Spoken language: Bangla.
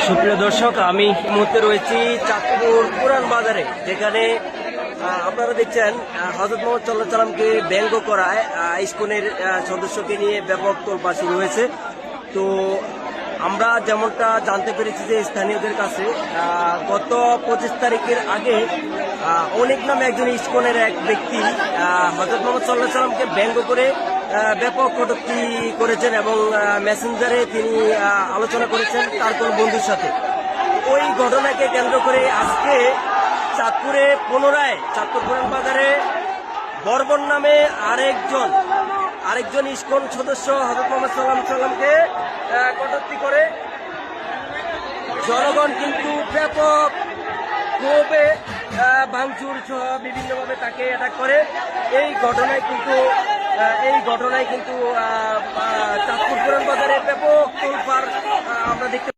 সুপ্রিয় দর্শক, আমি এই মুহূর্তে রয়েছি চাঁদপুর পুরান বাজারে, যেখানে আপনারা দেখছেন হযরত মুহাম্মদ সাল্লাল্লাহু আলাইহি সাল্লামকে ব্যঙ্গ করায় ইসকনের সদস্যকে নিয়ে ব্যাপক তোলপাড় শুরু হয়েছে। তো আমরা যেমনটা জানতে পেরেছি যে স্থানীয়দের কাছে গত 25 তারিখের আগে অনেক নামে একজন ইসকনের এক ব্যক্তি হযরত মুহাম্মদ সাল্লাল্লাহু আলাইহি সাল্লামকে ব্যঙ্গ করে ব্যাপক কটূক্তি করেছেন এবং মেসেঞ্জারে তিনি আলোচনা করেছেন তার কোন বন্ধুর সাথে। ওই ঘটনাকে কেন্দ্র করে আজকে চাঁদপুরে পুনরায় চাঁদপুর পুরান বাজারে বর্বর নামে আরেকজন ইসকন সদস্য হযরত মুহাম্মদ সাল্লাল্লাহু আলাইহি সাল্লামকে কটূক্তি করে জনগণ কিন্তু ব্যাপক ক্ষোভে ভাঙচুর সহ বিভিন্নভাবে তাকে অ্যাটাক করে। এই ঘটনায় কিন্তু চাঁদপুর পুরান বাজারে ব্যাপক তোলপাড় আমরা দেখতে